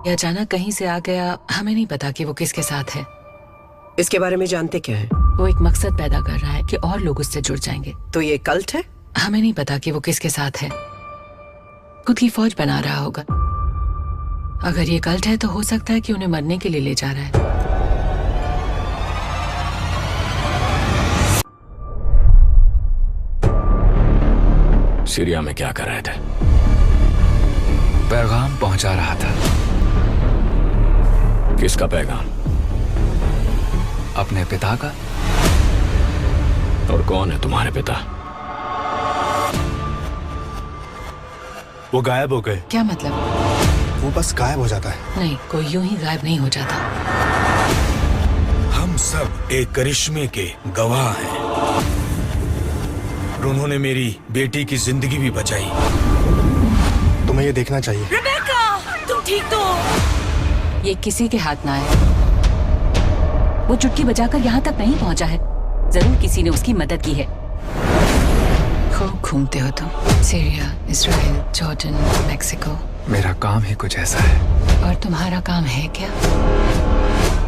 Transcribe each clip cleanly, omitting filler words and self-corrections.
ये अचानक कहीं से आ गया, हमें नहीं पता कि वो किसके साथ है। इसके बारे में जानते क्या है? वो एक मकसद पैदा कर रहा है कि और लोग उससे जुड़ जाएंगे। तो ये कल्ट है? हमें नहीं पता कि वो किसके साथ है। खुद की फौज बना रहा होगा। अगर ये कल्ट है तो हो सकता है कि उन्हें मरने के लिए ले जा रहा है। सीरिया में क्या कर रहे थे? पैगाम पहुंचा रहा था। किसका पैगाम? अपने पिता का। और कौन है तुम्हारे पिता? वो गायब हो गए। क्या मतलब? वो बस गायब हो जाता है। नहीं, कोई यूं ही गायब नहीं हो जाता। हम सब एक करिश्मे के गवाह हैं। और उन्होंने मेरी बेटी की जिंदगी भी बचाई। तुम्हें ये देखना चाहिए। रेबेका, तुम ठीक तो हो? ये किसी के हाथ ना है। वो चुटकी बजाकर यहाँ तक नहीं पहुँचा है। जरूर किसी ने उसकी मदद की है। खूब घूमते हो तुम। Syria, Israel, Jordan, Mexico. मेरा काम ही कुछ ऐसा है। और तुम्हारा काम है क्या?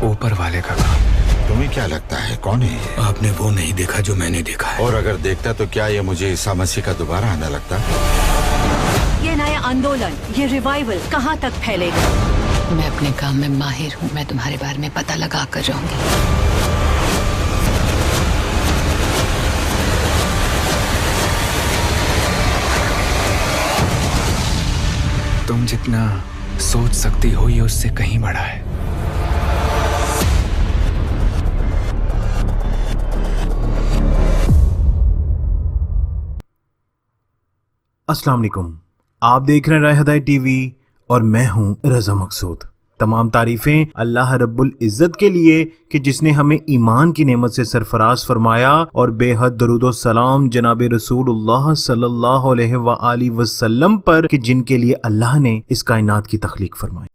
ऊपर वाले का काम। तुम्हें क्या लगता है कौन है ये? आपने वो नहीं देखा जो मैंने देखा है। और अगर देखता तो क्या ये मुझे ईसा मसीह का दोबारा आना लगता? ये नया आंदोलन, ये रिवाइवल कहाँ तक फैलेगा? मैं अपने काम में माहिर हूँ। मैं तुम्हारे बारे में पता लगा कर रहूंगी। तुम जितना सोच सकती हो ये उससे कहीं बड़ा है। अस्सलाम वालेकुम। आप देख रहे हैं राय हिदायत टीवी और मैं हूं रजा मकसूद। तमाम तारीफें अल्लाह रब्बुल इज़्ज़त के लिए कि जिसने हमें ईमान की नेमत से सरफराज फरमाया और बेहद दरूद व सलाम जनाब रसूलुल्लाह सल्लल्लाहु अलैहि वसल्लम पर कि जिनके लिए अल्लाह ने इस कायनात की तख्लीक फरमाई।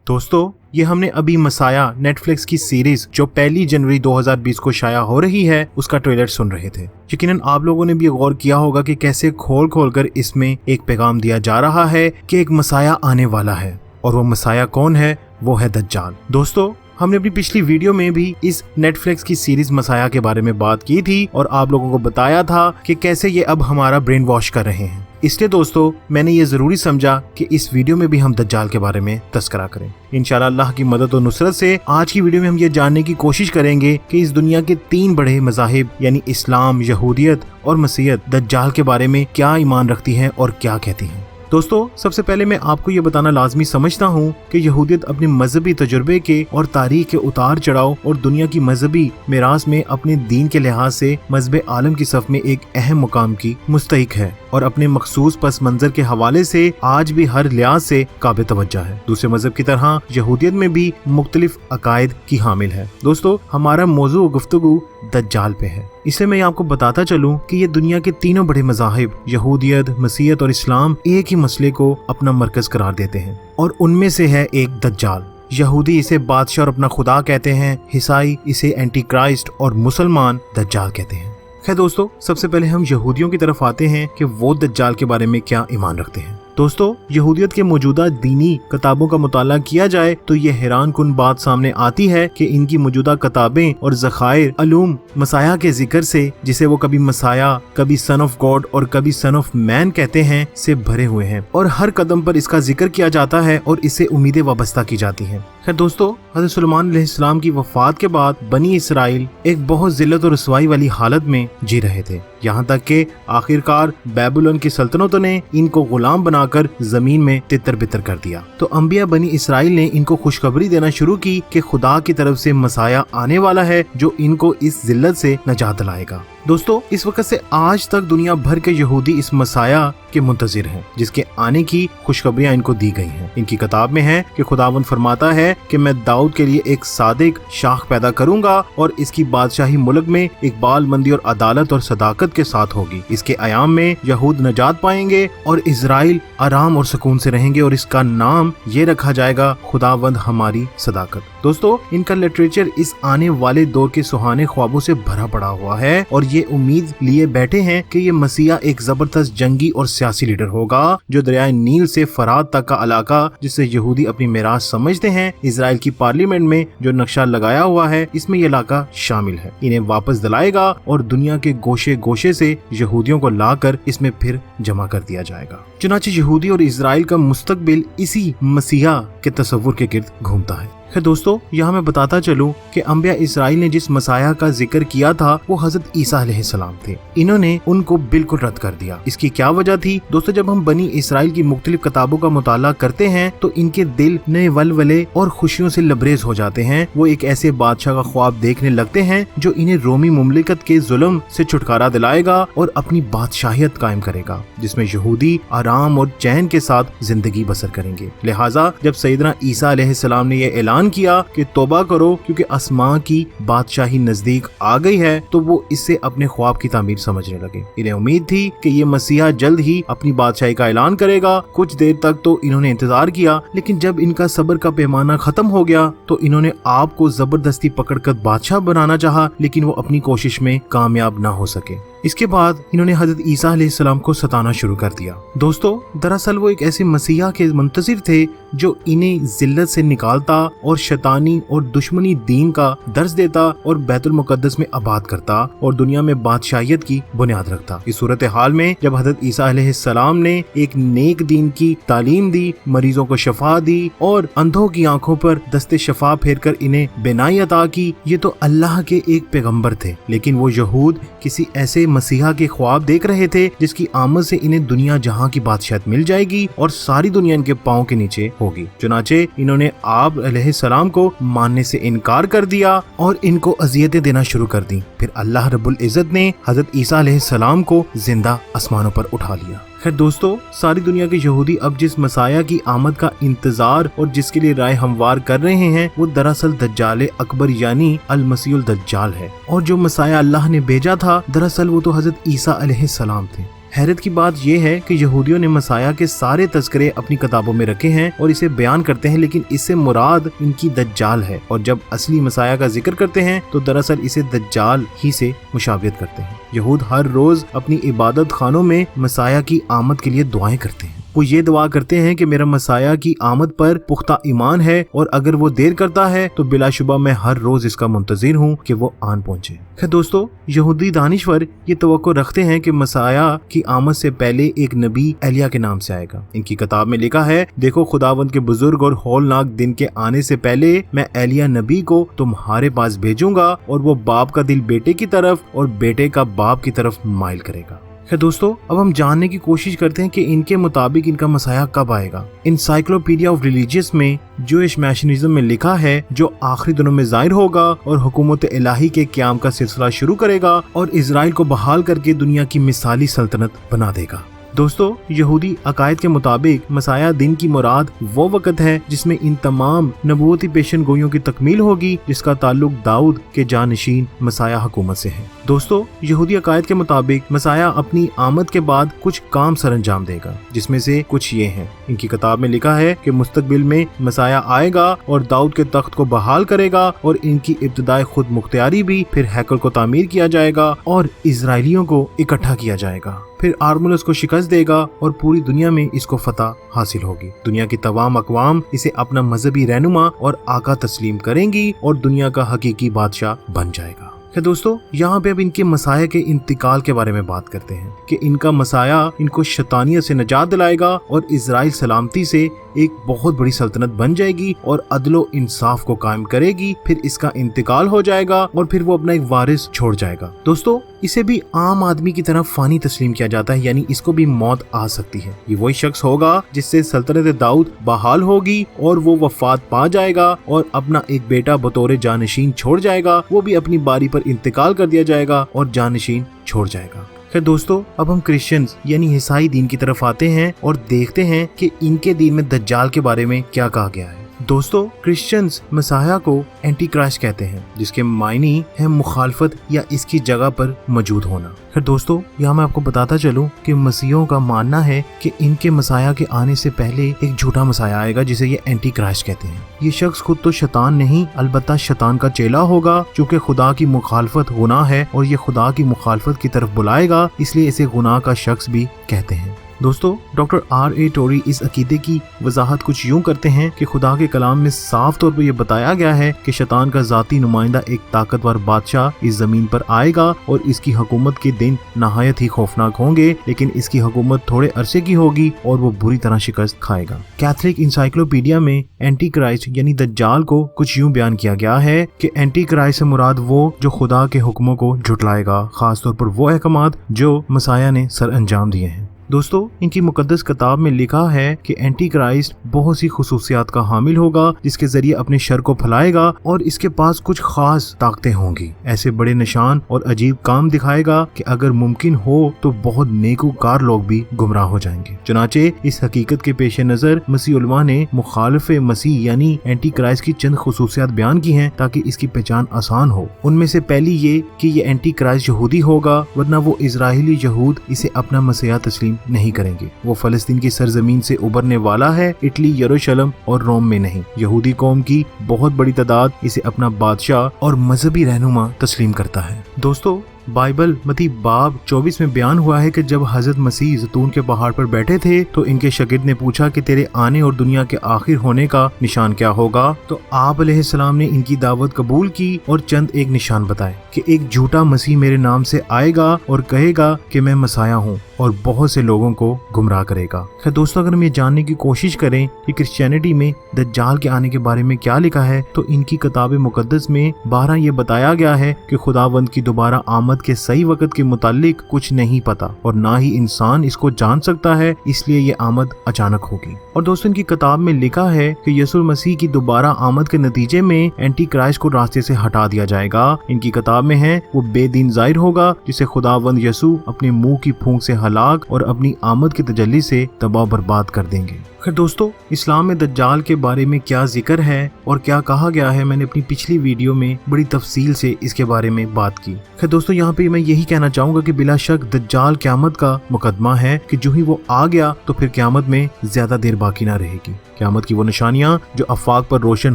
दोस्तों, ये हमने अभी मसाया नेटफ्लिक्स की सीरीज जो 1 जनवरी 2020 को शाया हो रही है उसका ट्रेलर सुन रहे थे। यकीनन आप लोगों ने भी गौर किया होगा कि कैसे खोल खोल कर इसमें एक पैगाम दिया जा रहा है कि एक मसाया आने वाला है। और वो मसाया कौन है? वो है दज्जाल। दोस्तों, हमने अपनी पिछली वीडियो में भी इस नेटफ्लिक्स की सीरीज मसाया के बारे में बात की थी और आप लोगों को बताया था कि कैसे ये अब हमारा ब्रेन वॉश कर रहे हैं। इसलिए दोस्तों, मैंने ये जरूरी समझा कि इस वीडियो में भी हम दज्जाल के बारे में तस्करा करें। इंशाल्लाह अल्लाह की मदद और नुसरत से आज की वीडियो में हम ये जानने की कोशिश करेंगे कि इस दुनिया के 3 बड़े मज़ाहिब यानी इस्लाम, यहूदियत और मसीहत दज्जाल के बारे में क्या ईमान रखती हैं और क्या कहती हैं। दोस्तों, सबसे पहले मैं आपको ये बताना लाजमी समझता हूँ कि यहूदियत अपने मजहबी तजुर्बे के और तारीख के उतार चढ़ाव और दुनिया की मजहबी मिरास में अपने दीन के लिहाज से मजहब आलम की सफ में एक अहम मुकाम की मुस्तहिक है और अपने मखसूस पस मंजर के हवाले से आज भी हर लिहाज से काबिल तवज्जो है। दूसरे मजहब की तरह यहूदियत में भी मुख्तलिफ अकायद की हामिल है। दोस्तों, हमारा मौजू गुफ्तगू दज्जाल पे है। इसलिए मैं आपको बताता चलूं कि ये दुनिया के 3 बड़े मज़ाहिब यहूदियत, मसीहत और इस्लाम एक ही मसले को अपना मरकज करार देते हैं और उनमें से है एक दज्जाल। यहूदी इसे बादशाह और अपना खुदा कहते हैं, ईसाई इसे एंटी क्राइस्ट और मुसलमान दज्जाल कहते हैं। खैर दोस्तों, सबसे पहले हम यहूदियों की तरफ आते हैं कि वो दज्जाल के बारे में क्या ईमान रखते हैं। दोस्तों, यहूदियत के मौजूदा दीनी किताबों का मुताला किया जाए तो ये हैरान कुन बात सामने आती है कि इनकी मौजूदा किताबें और ज़खायर अलूम मसाया के जिक्र से, जिसे वो कभी मसाया, कभी सन ऑफ गॉड और कभी सन ऑफ मैन कहते हैं, से भरे हुए हैं और हर कदम पर इसका जिक्र किया जाता है और इससे उम्मीदें वाबस्ता की जाती हैं। खैर दोस्तों, हज़रत सुलेमान अलैहिस्सलाम की वफात के बाद बनी इसराइल एक बहुत जिल्लत और रुसवाई वाली हालत में जी रहे थे, यहाँ तक कि आखिरकार बेबीलोन की सल्तनतों ने इनको गुलाम बनाकर जमीन में तितर बितर कर दिया। तो अंबिया बनी इसराइल ने इनको खुशखबरी देना शुरू की कि खुदा की तरफ से मसाया आने वाला है जो इनको इस जिल्लत से नजात दिलाएगा। दोस्तों, इस वक्त से आज तक दुनिया भर के यहूदी इस मसाया के मुंतजिर हैं जिसके आने की खुशखबरियां इनको दी गई हैं। इनकी किताब में है कि खुदावंद फरमाता है कि मैं दाऊद के लिए एक सादिक शाख पैदा करूंगा और इसकी बादशाही मुल्क में इकबाल मंदी और अदालत और सदाकत के साथ होगी। इसके आयाम में यहूद नजात पाएंगे और इजराइल आराम और सुकून से रहेंगे और इसका नाम ये रखा जाएगा खुदावंद हमारी सदाकत। दोस्तों, इनका लिटरेचर इस आने वाले दौर के सुहाने ख्वाबों से भरा पड़ा हुआ है और ये उम्मीद लिए बैठे हैं कि ये मसीहा एक जबरदस्त जंगी और सियासी लीडर होगा जो दरियाए नील से फरात तक का इलाका, जिसे यहूदी अपनी मिरास समझते हैं, इजराइल की पार्लियामेंट में जो नक्शा लगाया हुआ है इसमें ये इलाका शामिल है, इन्हें वापस दिलाएगा और दुनिया के गोशे गोशे से यहूदियों को लाकर इसमें फिर जमा कर दिया जाएगा। चुनांचे यहूदी और इजराइल का मुस्तकबिल इसी मसीहा के तस्वुर के गिर्द घूमता है। खैर दोस्तों, यहाँ मैं बताता चलूं कि अंबिया इसराइल ने जिस मसाया का जिक्र किया था वो हजरत ईसा अलैहिस्सलाम थे। इन्होंने उनको बिल्कुल रद्द कर दिया। इसकी क्या वजह थी दोस्तों? जब हम बनी इसराइल की मुख्तलिफ किताबों का मुताला करते हैं तो इनके दिल नए वलवले और खुशियों से लबरेज हो जाते हैं। वो एक ऐसे बादशाह का ख्वाब देखने लगते हैं जो इन्हें रोमी मुमलिकत के जुल्म से छुटकारा दिलाएगा और अपनी बादशाहियत कायम करेगा, जिसमें यहूदी आराम और चैन के साथ जिंदगी बसर करेंगे। लिहाजा जब सैयदना ईसा अलैहिस्सलाम ने यह ऐलान किया कि तौबा करो क्योंकि आसमां की बादशाही नजदीक आ गई है, तो वो इससे अपने ख्वाब की तामीर समझने लगे। इन्हें उम्मीद थी कि ये मसीहा जल्द ही अपनी बादशाही का ऐलान करेगा। कुछ देर तक तो इन्होंने इंतजार किया, लेकिन जब इनका सब्र का पैमाना खत्म हो गया तो इन्होंने आपको जबरदस्ती पकड़कर बादशाह बनाना चाहा, लेकिन वो अपनी कोशिश में कामयाब ना हो सके। इसके बाद इन्होंने हजरत ईसा अलैहिस्सलाम को सताना शुरू कर दिया। दोस्तों, दरअसल वो एक ऐसे मसीहा के मुंतज़िर थे जो इन्हें जिल्लत से निकालता और शैतानी और दुश्मनी दीन का दर्स देता और बैतुल मुकद्दस में आबाद करता और दुनिया में बादशाहियत की बुनियाद रखता। इस सूरत हाल में जब हजरत ईसा अलैहिस्सलाम ने एक नेक दीन की तालीम दी, मरीजों को शफा दी और अंधों की आंखों पर दस्ते शफा फेर कर इन्हें बेनाई अता की, ये तो अल्लाह के एक पैगंबर थे। लेकिन वो यहूद किसी ऐसे मसीहा के ख्वाब देख रहे थे जिसकी आमद से इन्हें दुनिया जहां की बादशाहत मिल जाएगी और सारी दुनिया इनके पांव के नीचे होगी। चुनाचे इन्होंने आप अलैहिस्सलाम को मानने से इनकार कर दिया और इनको अजियतें देना शुरू कर दी। फिर अल्लाह रब्बुल इज्जत ने हजरत ईसा अलैहिस्सलाम को जिंदा आसमानों पर उठा लिया। खैर दोस्तों, सारी दुनिया के यहूदी अब जिस मसाया की आमद का इंतजार और जिसके लिए राय हमवार कर रहे हैं वो दरअसल दज्जाल अकबर यानी अल मसीहुल दज्जाल है। और जो मसाया अल्लाह ने भेजा था दरअसल वो तो हजरत ईसा अलैहिस्सलाम थे। हैरत की बात यह है कि यहूदियों ने मसाया के सारे तज़किरे अपनी किताबों में रखे हैं और इसे बयान करते हैं, लेकिन इससे मुराद इनकी दज्जाल है। और जब असली मसाया का जिक्र करते हैं तो दरअसल इसे दज्जाल ही से मुशाबियत करते हैं। यहूद हर रोज अपनी इबादत खानों में मसाया की आमद के लिए दुआएं करते हैं। वो ये दुआ करते हैं कि मेरा मसाया की आमद पर पुख्ता ईमान है और अगर वो देर करता है तो बिलाशुबा मैं हर रोज इसका मुंतजिर हूँ कि वो आन पहुँचे। खैर दोस्तों, यहूदी दानिश्वर ये तवक्को रखते हैं कि मसाया की आमद से पहले एक नबी एलिया के नाम से आएगा। इनकी किताब में लिखा है, देखो खुदावंद के बुजुर्ग और हौलनाक दिन के आने से पहले मैं एलिया नबी को तुम्हारे पास भेजूंगा और वो बाप का दिल बेटे की तरफ और बेटे का बाप की तरफ माइल करेगा। खैर दोस्तों, अब हम जानने की कोशिश करते हैं कि इनके मुताबिक इनका मसाया कब आएगा। इनसाइक्लोपीडिया ऑफ रिलीजियस में जूइश मैशनिज्म में लिखा है जो आखिरी दिनों में जाहिर होगा और हुकूमत इलाही के क़याम का सिलसिला शुरू करेगा और इजराइल को बहाल करके दुनिया की मिसाली सल्तनत बना देगा। दोस्तों, यहूदी अकायद के मुताबिक मसाया दिन की मुराद वो वक़्त है जिसमें इन तमाम नबूवती पेशन गोइयों की तकमील होगी जिसका ताल्लुक दाऊद के जानशीन मसाया हुकूमत से है। दोस्तों, यहूदी अकायद के मुताबिक मसाया अपनी आमद के बाद कुछ काम सरअंजाम देगा, जिसमें से कुछ ये हैं। इनकी किताब में लिखा है कि मुस्तकबिल में मसाया आएगा और दाऊद के तख्त को बहाल करेगा और इनकी इब्तिदाई खुद मुख्तियारी भी, फिर हैकल को तामीर किया जाएगा और इजराइलियों को इकट्ठा किया जाएगा, फिर आर्मुलस को शिकस्त देगा और पूरी दुनिया में इसको फतह हासिल होगी। दुनिया की तमाम अक़वाम इसे अपना मजहबी रहनुमा और आका तस्लीम करेंगी और दुनिया का हकीकी बादशाह बन जाएगा। खैर दोस्तों, यहाँ पे अब इनके मसाया के इंतकाल के बारे में बात करते हैं कि इनका मसाया इनको शैतानियत से निजात दिलाएगा और इजराइल सलामती से एक बहुत बड़ी सल्तनत बन जाएगी और अदलो इंसाफ को कायम करेगी। फिर इसका इंतकाल हो जाएगा और फिर वो अपना एक वारिस छोड़ जाएगा। दोस्तों, इसे भी आम आदमी की तरह फानी तस्लीम किया जाता है, यानी इसको भी मौत आ सकती है। ये वही शख्स होगा जिससे सल्तनत दाऊद बहाल होगी और वो वफात पा जाएगा और अपना एक बेटा बतौर जानशीन छोड़ जाएगा। वो भी अपनी बारी पर इंतकाल कर दिया जाएगा और जानशीन छोड़ जाएगा। खैर दोस्तों, अब हम क्रिश्चियंस यानी ईसाई दीन की तरफ आते हैं और देखते हैं कि इनके दीन में दज्जाल के बारे में क्या कहा गया है। दोस्तों, क्रिश्चियंस मसाया को एंटी क्राइस्ट कहते हैं, जिसके मायने है मुखालफत या इसकी जगह पर मौजूद होना। फिर दोस्तों, यहाँ मैं आपको बताता चलूं कि मसीहों का मानना है कि इनके मसाया के आने से पहले एक झूठा मसाया आएगा जिसे ये एंटी क्राइस्ट कहते हैं। ये शख्स खुद तो शैतान नहीं, अलबत्ता शैतान का चेला होगा, चूँकि खुदा की मुखालफत गुनाह है और ये खुदा की मुखालफत की तरफ बुलाएगा, इसलिए इसे गुनाह का शख्स भी कहते हैं। दोस्तों, डॉक्टर R.A. टोरी इस अकीदे की वजाहत कुछ यूं करते हैं कि खुदा के कलाम में साफ तौर पर यह बताया गया है कि शैतान का जाती नुमाइंदा एक ताकतवर बादशाह इस जमीन पर आएगा और इसकी हुकूमत के दिन नहायत ही खौफनाक होंगे, लेकिन इसकी हुकूमत थोड़े अरसे की होगी और वो बुरी तरह शिकस्त खाएगा। कैथलिक इंसाइक्लोपीडिया में एंटी क्राइस्ट यानी दज्जाल को कुछ यूं बयान किया गया है कि एंटी क्राइस्ट से मुराद वो जो खुदा के हुक्मों को झुटलाएगा, खासतौर पर वो अहकामात जो मसाया ने सर अंजाम दिए हैं। दोस्तों, इनकी मुकद्दस किताब में लिखा है कि एंटी क्राइस्ट बहुत सी खुसूसियात का हामिल होगा, जिसके जरिए अपने शर को फैलाएगा और इसके पास कुछ खास ताकतें होंगी। ऐसे बड़े निशान और अजीब काम दिखाएगा कि अगर मुमकिन हो तो बहुत नेकूकार लोग भी गुमराह हो जाएंगे। चुनाचे इस हकीकत के पेश नजर मसीह उलमा ने मुखालिफ मसीह यानी एंटी क्राइस्ट की चंद खुसूसियात बयान की हैं ताकि इसकी पहचान आसान हो। उनमें से पहली ये कि ये एंटी क्राइस्ट यहूदी होगा, वरना वो इजराइली यहूद इसे अपना मसीहा तस्लीम नहीं करेंगे। वो फलस्तीन की सरजमीन से उभरने वाला है, इटली, यरूशलेम और रोम में नहीं। यहूदी कौम की बहुत बड़ी तादाद इसे अपना बादशाह और मजहबी रहनुमा तस्लीम करता है। दोस्तों, बाइबल मती बाब 24 में बयान हुआ है कि जब हजरत मसीह जैतून के पहाड़ पर बैठे थे तो इनके शागिर्द ने पूछा कि तेरे आने और दुनिया के आखिर होने का निशान क्या होगा। तो आप अलैहिस्सलाम ने इनकी दावत कबूल की और चंद एक निशान बताए कि एक झूठा मसीह मेरे नाम से आएगा और कहेगा कि मैं मसाया हूँ और बहुत से लोगों को गुमराह करेगा। खैर दोस्तों, अगर हम ये जानने की कोशिश करें कि क्रिश्चियनिटी में दज्जाल के आने के बारे में क्या लिखा है तो इनकी किताब मुकद्दस में 12 ये बताया गया है कि खुदावंद की दोबारा आमद के सही वक्त के मुतालिक कुछ नहीं पता और ना ही इंसान इसको जान सकता है, इसलिए ये आमद अचानक होगी। और दोस्तों, इनकी किताब में लिखा है कि यीशु मसीह की दोबारा आमद के नतीजे में एंटी क्राइस्ट को रास्ते से हटा दिया जाएगा। इनकी किताब में है वो बेदीन जाहिर होगा जिसे खुदावंद यीशु अपने मुंह की फूंक से हलाक और अपनी आमद की तजल्ली से तबाह बर्बाद कर देंगे। खैर दोस्तों, इस्लाम में दज्जाल के बारे में क्या जिक्र है और क्या कहा गया है, मैंने अपनी पिछली वीडियो में बड़ी तफसील से इसके बारे में बात की। खैर दोस्तों, यहाँ पे मैं यही कहना चाहूंगा कि बिला शक दज्जाल क़यामत का मुकदमा है कि जो ही वो आ गया तो फिर क़यामत में ज्यादा देर बाकी ना रहेगी। क़यामत की वो निशानियां जो अफाक पर रोशन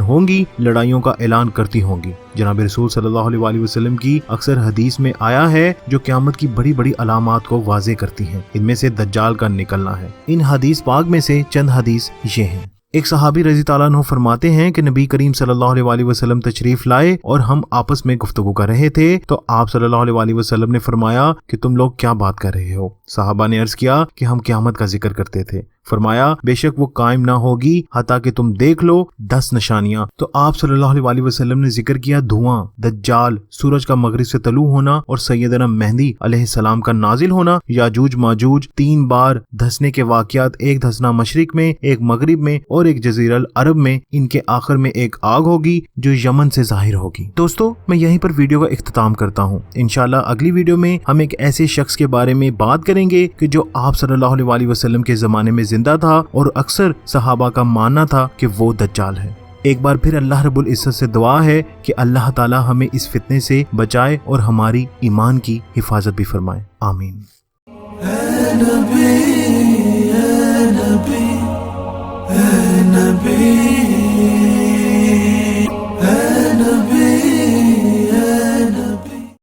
होंगी लड़ाइयों का ऐलान करती होंगी। जनाब रसूल सल्लल्लाहु अलैहि वसल्लम की अक्सर हदीस में आया है जो क़यामत की बड़ी बड़ी अलामात को वाज़े करती हैं। इनमें से दज्जाल का निकलना है। इन हदीस पाक में से चंद हदीस ये हैं। एक सहाबी रज़ी ताला अन्हु फरमाते हैं कि नबी करीम सल्लल्लाहु अलैहि वसल्लम तशरीफ लाए और हम आपस में गुफ्तगू कर रहे थे तो आप सल्लल्लाहु अलैहि वसल्लम ने फरमाया कि तुम लोग क्या बात कर रहे हो। सहाबा ने अर्ज किया कि हम क़यामत का जिक्र करते थे। फरमाया बेशक वो कायम ना होगी हता कि तुम देख लो 10 निशानियां। तो आप सल्लल्लाहु अलैहि वसल्लम ने जिक्र किया धुआं, दज्जाल, सूरज का मगरिब से तलू होना और सैयदना मेहदी अलैहिस्सलाम का नाजिल होना, याजूज माजूज 3 बार धंसने के वाकयात, एक धंसना मशरिक में, एक मगरिब में और एक जजीरल अरब में। इनके आखिर में एक आग होगी जो यमन से जाहिर होगी। दोस्तों, मैं यहीं पर वीडियो का इख्तिताम करता हूँ। इंशाल्लाह अगली वीडियो में हम एक ऐसे शख्स के बारे में बात करेंगे कि जो आप सल्लल्लाहु अलैहि वसल्लम के जमाने में जिंदा था और अक्सर सहाबा का मानना था कि वो दज्जाल है। एक बार फिर अल्लाह रब्बुल इज्जत से दुआ है कि अल्लाह ताला हमें इस फितने से बचाए और हमारी ईमान की हिफाजत भी फरमाए। आमीन। नबी